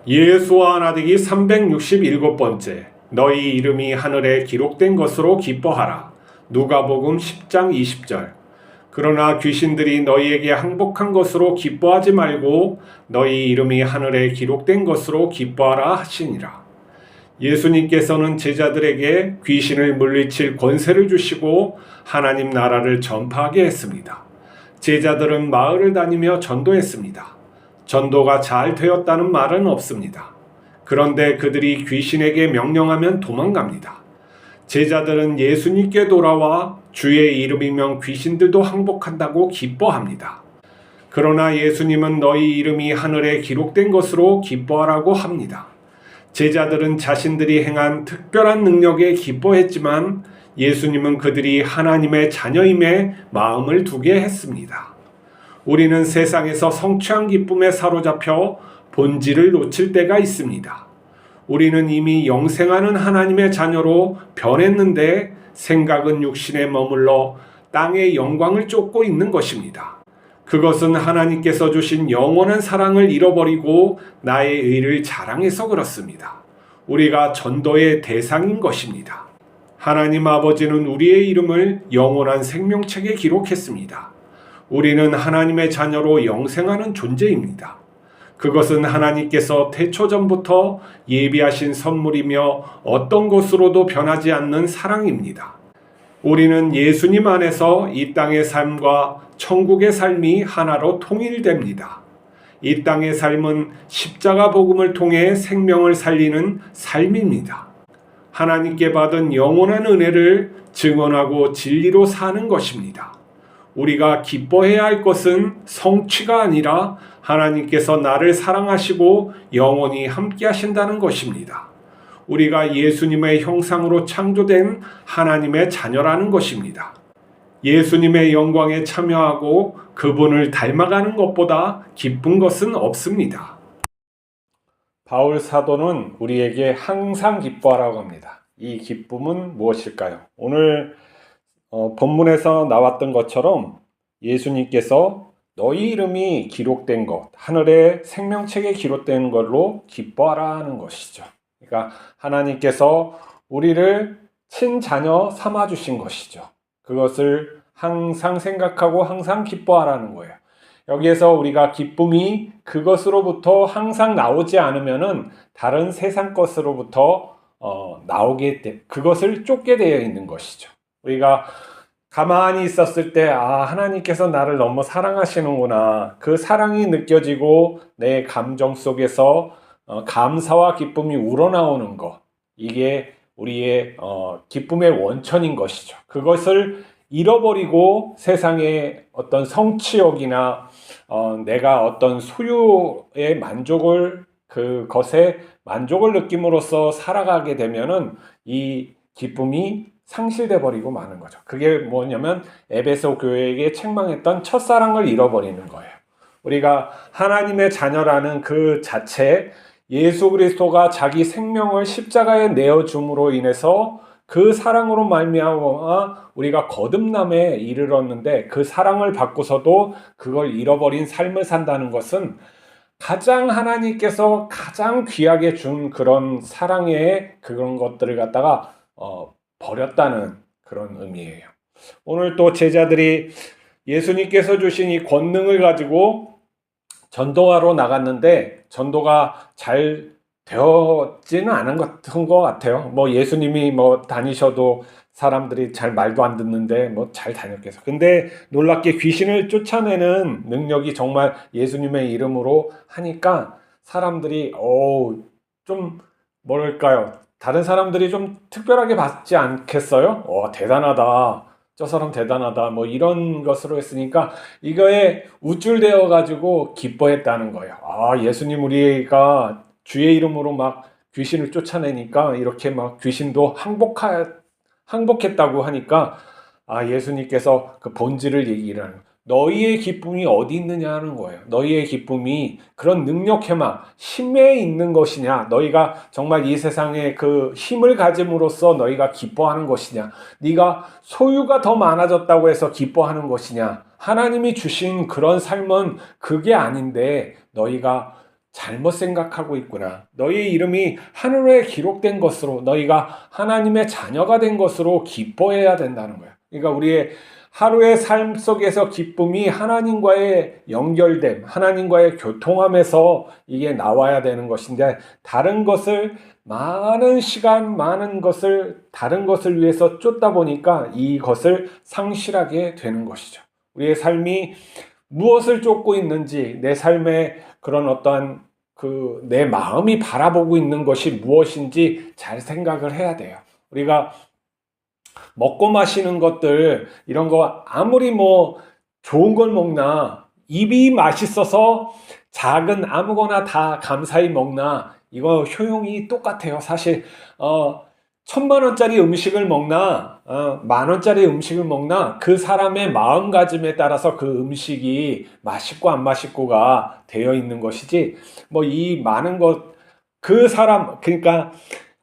예수와 나되기 367번째. 너희 이름이 하늘에 기록된 것으로 기뻐하라. 누가복음 10장 20절. 그러나 귀신들이 너희에게 항복한 것으로 기뻐하지 말고 너희 이름이 하늘에 기록된 것으로 기뻐하라 하시니라. 예수님께서는 제자들에게 귀신을 물리칠 권세를 주시고 하나님 나라를 전파하게 했습니다. 제자들은 마을을 다니며 전도했습니다. 전도가 잘 되었다는 말은 없습니다. 그런데 그들이 귀신에게 명령하면 도망갑니다. 제자들은 예수님께 돌아와 주의 이름이면 귀신들도 항복한다고 기뻐합니다. 그러나 예수님은 너희 이름이 하늘에 기록된 것으로 기뻐하라고 합니다. 제자들은 자신들이 행한 특별한 능력에 기뻐했지만 예수님은 그들이 하나님의 자녀임에 마음을 두게 했습니다. 우리는 세상에서 성취한 기쁨에 사로잡혀 본질을 놓칠 때가 있습니다. 우리는 이미 영생하는 하나님의 자녀로 변했는데 생각은 육신에 머물러 땅의 영광을 쫓고 있는 것입니다. 그것은 하나님께서 주신 영원한 사랑을 잃어버리고 나의 의를 자랑해서 그렇습니다. 우리가 전도의 대상인 것입니다. 하나님 아버지는 우리의 이름을 영원한 생명책에 기록했습니다. 우리는 하나님의 자녀로 영생하는 존재입니다. 그것은 하나님께서 태초전부터 예비하신 선물이며 어떤 것으로도 변하지 않는 사랑입니다. 우리는 예수님 안에서 이 땅의 삶과 천국의 삶이 하나로 통일됩니다. 이 땅의 삶은 십자가 복음을 통해 생명을 살리는 삶입니다. 하나님께 받은 영원한 은혜를 증언하고 진리로 사는 것입니다. 우리가 기뻐해야 할 것은 성취가 아니라 하나님께서 나를 사랑하시고 영원히 함께 하신다는 것입니다. 우리가 예수님의 형상으로 창조된 하나님의 자녀라는 것입니다. 예수님의 영광에 참여하고 그분을 닮아가는 것보다 기쁜 것은 없습니다. 바울 사도는 우리에게 항상 기뻐하라고 합니다. 이 기쁨은 무엇일까요? 오늘 본문에서 나왔던 것처럼 예수님께서 너희 이름이 기록된 것, 하늘의 생명책에 기록된 걸로 기뻐하라 하는 것이죠. 그러니까 하나님께서 우리를 친자녀 삼아주신 것이죠. 그것을 항상 생각하고 항상 기뻐하라는 거예요. 여기에서 우리가 기쁨이 그것으로부터 항상 나오지 않으면은 다른 세상 것으로부터 그것을 쫓게 되어 있는 것이죠. 우리가 가만히 있었을 때 하나님께서 나를 너무 사랑하시는구나. 그 사랑이 느껴지고 내 감정 속에서 감사와 기쁨이 우러나오는 것. 이게 우리의 기쁨의 원천인 것이죠. 그것을 잃어버리고 세상의 어떤 성취욕이나 내가 어떤 소유의 그것에 만족을 느낌으로써 살아가게 되면은 이 기쁨이 상실돼 버리고 마는 거죠. 그게 뭐냐면 에베소 교회에게 책망했던 첫사랑을 잃어버리는 거예요. 우리가 하나님의 자녀라는 그 자체, 예수 그리스도가 자기 생명을 십자가에 내어줌으로 인해서 그 사랑으로 말미암아 우리가 거듭남에 이르렀는데 그 사랑을 받고서도 그걸 잃어버린 삶을 산다는 것은 가장 하나님께서 가장 귀하게 준 그런 사랑의 그런 것들을 갖다가 버렸다는 그런 의미예요. 오늘 또 제자들이 예수님께서 주신 이 권능을 가지고 전도하러 나갔는데 전도가 잘 되었지는 않은 것 같아요. 예수님이 다니셔도 사람들이 잘 말도 안 듣는데 잘 다녔겠어. 근데 놀랍게 귀신을 쫓아내는 능력이 정말 예수님의 이름으로 하니까 사람들이 좀 뭐랄까요? 다른 사람들이 좀 특별하게 받지 않겠어요? 대단하다. 저 사람 대단하다. 이런 것으로 했으니까 이거에 우쭐대어 가지고 기뻐했다는 거예요. 예수님 우리가 주의 이름으로 막 귀신을 쫓아내니까 이렇게 막 귀신도 항복했다고 하니까 예수님께서 그 본질을 얘기를 하는 거예요. 너희의 기쁨이 어디 있느냐 하는 거예요. 너희의 기쁨이 그런 능력해만 힘에 있는 것이냐, 너희가 정말 이 세상에 그 힘을 가짐으로써 너희가 기뻐하는 것이냐, 네가 소유가 더 많아졌다고 해서 기뻐하는 것이냐, 하나님이 주신 그런 삶은 그게 아닌데 너희가 잘못 생각하고 있구나. 너희 이름이 하늘에 기록된 것으로 너희가 하나님의 자녀가 된 것으로 기뻐해야 된다는 거야. 그러니까 우리의 하루의 삶 속에서 기쁨이 하나님과의 연결됨, 하나님과의 교통함에서 이게 나와야 되는 것인데 다른 것을 많은 시간, 많은 것을 다른 것을 위해서 쫓다 보니까 이것을 상실하게 되는 것이죠. 우리의 삶이 무엇을 쫓고 있는지 내 삶의 그런 어떠한 내 마음이 바라보고 있는 것이 무엇인지 잘 생각을 해야 돼요. 우리가 먹고 마시는 것들 이런 거 아무리 좋은 걸 먹나 입이 맛있어서 작은 아무거나 다 감사히 먹나 이거 효용이 똑같아요. 사실 1,000만 원짜리 음식을 먹나 10,000원짜리 음식을 먹나 그 사람의 마음가짐에 따라서 그 음식이 맛있고 안 맛있고가 되어 있는 것이지 이 많은 것 그 사람 그러니까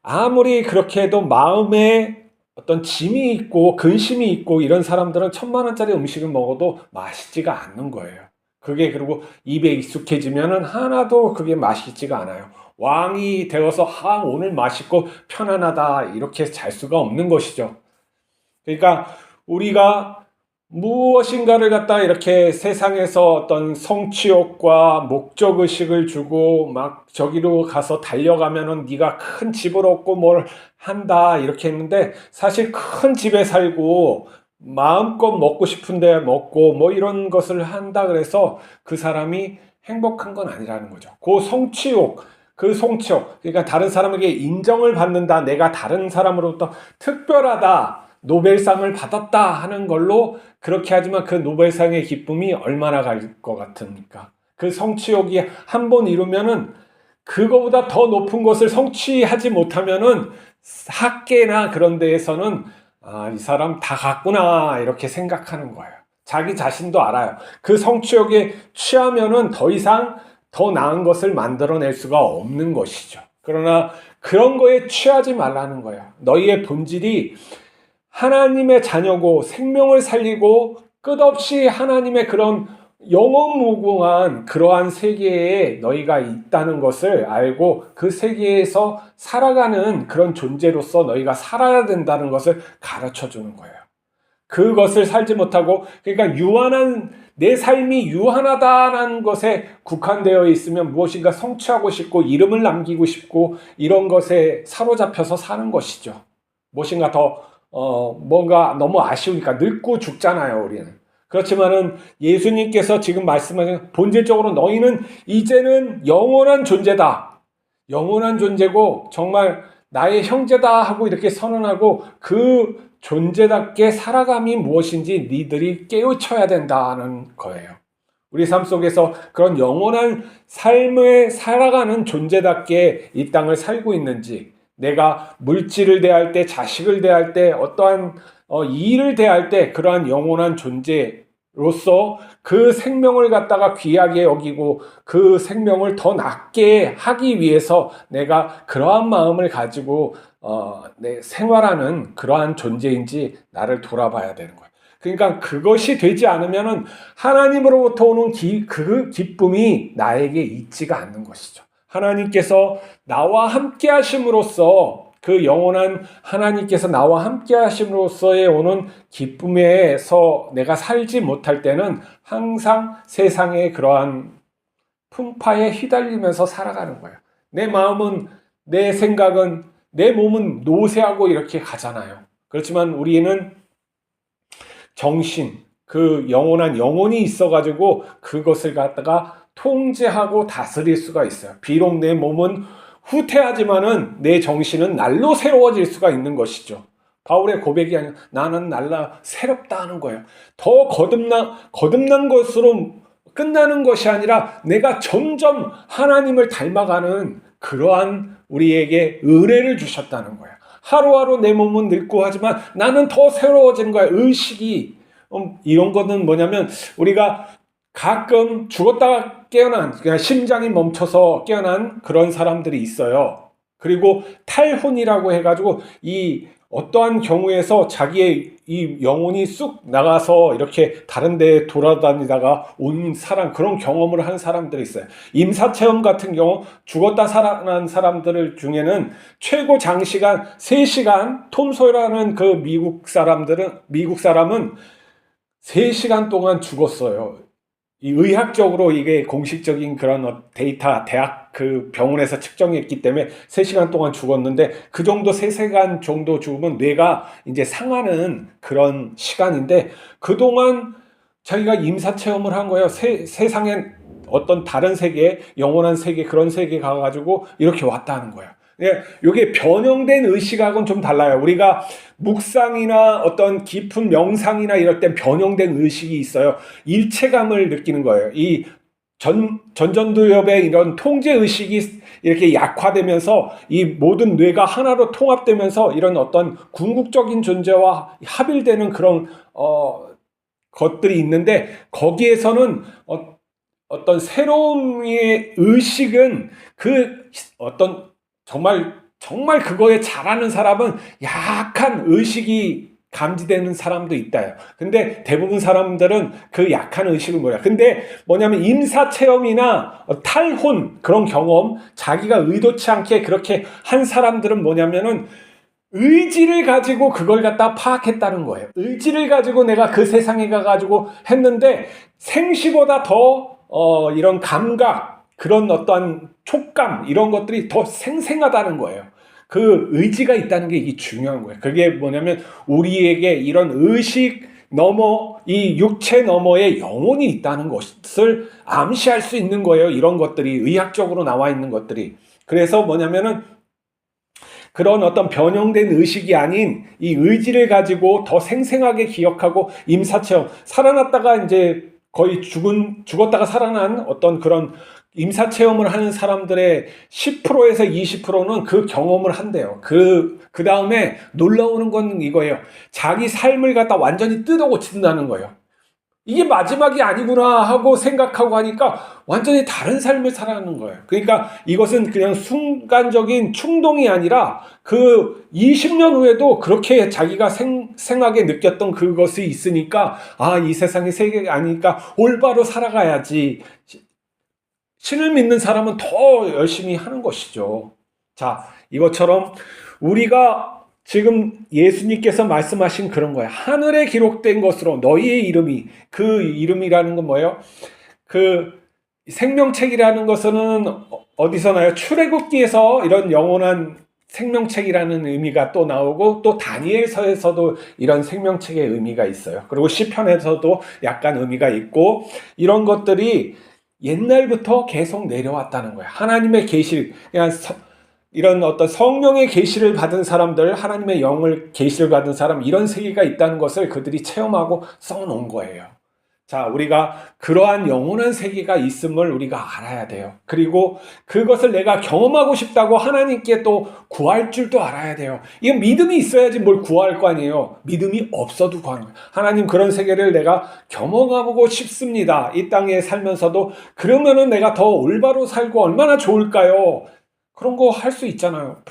아무리 그렇게 해도 마음에 어떤 짐이 있고 근심이 있고 이런 사람들은 1,000만 원짜리 음식을 먹어도 맛있지가 않는 거예요. 그게 그리고 입에 익숙해지면은 하나도 그게 맛있지가 않아요. 왕이 되어서 오늘 맛있고 편안하다 이렇게 잘 수가 없는 것이죠. 그러니까 우리가 무엇인가를 갖다 이렇게 세상에서 어떤 성취욕과 목적의식을 주고 막 저기로 가서 달려가면은 네가 큰 집을 얻고 뭘 한다 이렇게 했는데 사실 큰 집에 살고 마음껏 먹고 싶은데 먹고 이런 것을 한다 그래서 그 사람이 행복한 건 아니라는 거죠. 그 성취욕 그러니까 다른 사람에게 인정을 받는다, 내가 다른 사람으로부터 특별하다, 노벨상을 받았다 하는 걸로 그렇게 하지만 그 노벨상의 기쁨이 얼마나 갈 것 같습니까? 그 성취욕이 한 번 이루면은 그거보다 더 높은 것을 성취하지 못하면은 학계나 그런 데에서는 이 사람 다 갔구나 이렇게 생각하는 거예요. 자기 자신도 알아요. 그 성취욕에 취하면은 더 이상 더 나은 것을 만들어낼 수가 없는 것이죠. 그러나 그런 거에 취하지 말라는 거예요. 너희의 본질이 하나님의 자녀고 생명을 살리고 끝없이 하나님의 그런 영원무궁한 그러한 세계에 너희가 있다는 것을 알고 그 세계에서 살아가는 그런 존재로서 너희가 살아야 된다는 것을 가르쳐 주는 거예요. 그것을 살지 못하고 그러니까 내 삶이 유한하다는 것에 국한되어 있으면 무엇인가 성취하고 싶고 이름을 남기고 싶고 이런 것에 사로잡혀서 사는 것이죠. 무엇인가 더 뭔가 너무 아쉬우니까 늙고 죽잖아요, 우리는. 그렇지만은 예수님께서 지금 말씀하신 본질적으로 너희는 이제는 영원한 존재다. 영원한 존재고 정말 나의 형제다 하고 이렇게 선언하고 그 존재답게 살아감이 무엇인지 니들이 깨우쳐야 된다는 거예요. 우리 삶 속에서 그런 영원한 삶을 살아가는 존재답게 이 땅을 살고 있는지, 내가 물질을 대할 때, 자식을 대할 때, 어떠한 일을 대할 때 그러한 영원한 존재로서 그 생명을 갖다가 귀하게 여기고 그 생명을 더 낫게 하기 위해서 내가 그러한 마음을 가지고 내 생활하는 그러한 존재인지 나를 돌아봐야 되는 거예요. 그러니까 그것이 되지 않으면은 하나님으로부터 오는 그 기쁨이 나에게 있지가 않는 것이죠. 하나님께서 나와 함께 하심으로써 그 영원한 하나님께서 나와 함께 하심으로써의 오는 기쁨에서 내가 살지 못할 때는 항상 세상의 그러한 풍파에 휘달리면서 살아가는 거예요. 내 마음은, 내 생각은, 내 몸은 노쇠하고 이렇게 가잖아요. 그렇지만 우리는 정신, 그 영원한 영혼이 있어가지고 그것을 갖다가 통제하고 다스릴 수가 있어요. 비록 내 몸은 후퇴하지만은 내 정신은 날로 새로워질 수가 있는 것이죠. 바울의 고백이 아니라 나는 날라 새롭다 하는 거예요. 더 거듭난 것으로 끝나는 것이 아니라 내가 점점 하나님을 닮아가는 그러한 우리에게 은혜를 주셨다는 거예요. 하루하루 내 몸은 늙고 하지만 나는 더 새로워진 거야. 의식이 이런 거는 뭐냐면 우리가 가끔 죽었다가 깨어난, 그냥 심장이 멈춰서 깨어난 그런 사람들이 있어요. 그리고 탈혼이라고 해가지고 이 어떠한 경우에서 자기의 이 영혼이 쑥 나가서 이렇게 다른 데에 돌아다니다가 온 사람, 그런 경험을 한 사람들이 있어요. 임사체험 같은 경우 죽었다 살아난 사람들 중에는 최고 장시간 3시간, 톰 소여라는 그 미국 사람은 3시간 동안 죽었어요. 이 의학적으로 이게 공식적인 그런 데이터, 대학 그 병원에서 측정했기 때문에 3시간 동안 죽었는데, 그 정도 3시간 정도 죽으면 뇌가 이제 상하는 그런 시간인데, 그동안 자기가 임사체험을 한 거예요. 세상에 어떤 다른 세계, 영원한 세계, 그런 세계 가가지고 이렇게 왔다는 거예요. 이게 변형된 의식하고는 좀 달라요. 우리가 묵상이나 어떤 깊은 명상이나 이럴 땐 변형된 의식이 있어요. 일체감을 느끼는 거예요. 이 전전두엽의 이런 통제 의식이 이렇게 약화되면서 이 모든 뇌가 하나로 통합되면서 이런 어떤 궁극적인 존재와 합일되는 그런 것들이 있는데, 거기에서는 어떤 새로운 의식은 그 어떤 정말 그거에 잘하는 사람은 약한 의식이 감지되는 사람도 있다요. 근데 대부분 사람들은 그 약한 의식은 뭐야? 근데 뭐냐면 임사체험이나 탈혼 그런 경험, 자기가 의도치 않게 그렇게 한 사람들은 뭐냐면은 의지를 가지고 그걸 갖다 파악했다는 거예요. 의지를 가지고 내가 그 세상에 가가지고 했는데 생시보다 더 이런 감각, 그런 어떠한 촉감, 이런 것들이 더 생생하다는 거예요. 그 의지가 있다는 게 이게 중요한 거예요. 그게 뭐냐면 우리에게 이런 의식 넘어, 이 육체 너머에 영혼이 있다는 것을 암시할 수 있는 거예요. 이런 것들이 의학적으로 나와 있는 것들이. 그래서 뭐냐면은 그런 어떤 변형된 의식이 아닌 이 의지를 가지고 더 생생하게 기억하고 임사체험, 살아났다가 이제 거의 죽었다가 살아난 어떤 그런 임사체험을 하는 사람들의 10%에서 20%는 그 경험을 한대요. 그 다음에 놀라우는 건 이거예요. 자기 삶을 갖다 완전히 뜯어 고친다는 거예요. 이게 마지막이 아니구나 하고 생각하고 하니까 완전히 다른 삶을 살아가는 거예요. 그러니까 이것은 그냥 순간적인 충동이 아니라 그 20년 후에도 그렇게 자기가 생생하게 느꼈던 그것이 있으니까, 이 세상이 세계가 아니니까 올바로 살아가야지. 신을 믿는 사람은 더 열심히 하는 것이죠. 자, 이것처럼 우리가 지금 예수님께서 말씀하신 그런 거예요. 하늘에 기록된 것으로 너희의 이름이, 그 이름이라는 건 뭐예요? 그 생명책이라는 것은 어디서 나요? 출애굽기에서 이런 영원한 생명책이라는 의미가 또 나오고, 또 다니엘서에서도 이런 생명책의 의미가 있어요. 그리고 시편에서도 약간 의미가 있고, 이런 것들이 옛날부터 계속 내려왔다는 거예요. 하나님의 계시, 그냥 이런 어떤 성령의 계시를 받은 사람들, 하나님의 영을 계시를 받은 사람, 이런 세계가 있다는 것을 그들이 체험하고 써놓은 거예요. 자, 우리가 그러한 영원한 세계가 있음을 우리가 알아야 돼요. 그리고 그것을 내가 경험하고 싶다고 하나님께 또 구할 줄도 알아야 돼요. 이건 믿음이 있어야지 뭘 구할 거 아니에요. 믿음이 없어도 구하는 거예요. 하나님, 그런 세계를 내가 경험하고 싶습니다. 이 땅에 살면서도. 그러면은 내가 더 올바로 살고 얼마나 좋을까요? 그런 거 할 수 있잖아요.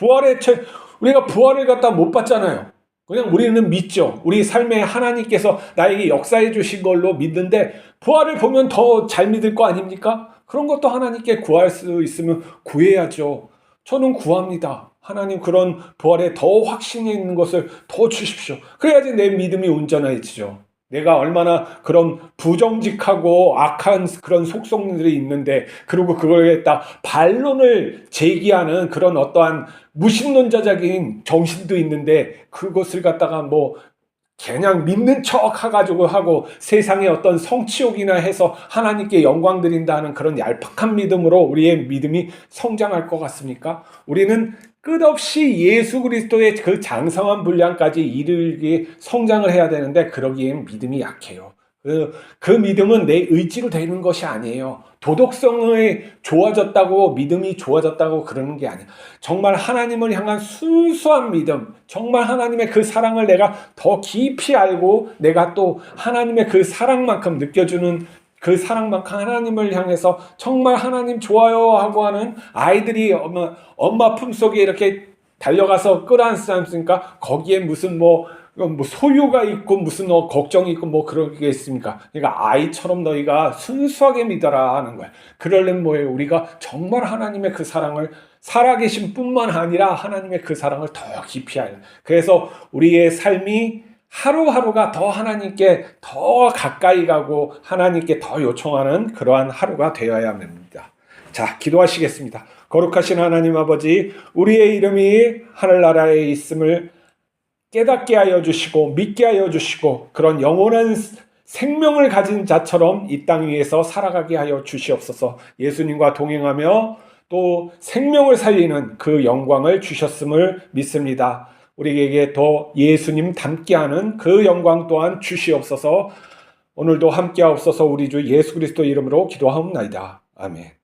우리가 부활을 갖다 못 받잖아요. 그냥 우리는 믿죠. 우리 삶에 하나님께서 나에게 역사해 주신 걸로 믿는데, 부활을 보면 더 잘 믿을 거 아닙니까? 그런 것도 하나님께 구할 수 있으면 구해야죠. 저는 구합니다. 하나님, 그런 부활에 더 확신이 있는 것을 더 주십시오. 그래야지 내 믿음이 온전해지죠. 내가 얼마나 그런 부정직하고 악한 그런 속성들이 있는데, 그리고 그걸 갖다 반론을 제기하는 그런 어떠한 무신론자적인 정신도 있는데, 그것을 갖다가 뭐 그냥 믿는 척 해가지고 하고 세상에 어떤 성취욕이나 해서 하나님께 영광 드린다는 그런 얄팍한 믿음으로 우리의 믿음이 성장할 것 같습니까? 우리는 끝없이 예수 그리스도의 그 장성한 분량까지 이르게 성장을 해야 되는데, 그러기엔 믿음이 약해요. 그 믿음은 내 의지로 되는 것이 아니에요. 도덕성이 좋아졌다고, 믿음이 좋아졌다고 그러는 게 아니에요. 정말 하나님을 향한 순수한 믿음, 정말 하나님의 그 사랑을 내가 더 깊이 알고, 내가 또 하나님의 그 사랑만큼 느껴주는, 그 사랑만큼 하나님을 향해서 정말 하나님 좋아요 하고 하는 아이들이 엄마 품속에 이렇게 달려가서 끌어안지 않습니까? 거기에 무슨 뭐 소유가 있고 무슨 걱정이 있고 뭐 그런 게 있습니까? 그러니까 아이처럼 너희가 순수하게 믿어라 하는 거예요. 그러려면 뭐예요? 우리가 정말 하나님의 그 사랑을 살아계신 뿐만 아니라 하나님의 그 사랑을 더 깊이 알아요. 그래서 우리의 삶이 하루하루가 더 하나님께 더 가까이 가고 하나님께 더 요청하는 그러한 하루가 되어야 합니다. 자, 기도하시겠습니다. 거룩하신 하나님 아버지, 우리의 이름이 하늘나라에 있음을 깨닫게 하여 주시고 믿게 하여 주시고 그런 영원한 생명을 가진 자처럼 이 땅 위에서 살아가게 하여 주시옵소서. 예수님과 동행하며 또 생명을 살리는 그 영광을 주셨음을 믿습니다. 우리에게 더 예수님 닮게 하는 그 영광 또한 주시옵소서. 오늘도 함께 하옵소서. 우리 주 예수 그리스도 이름으로 기도하옵나이다. 아멘.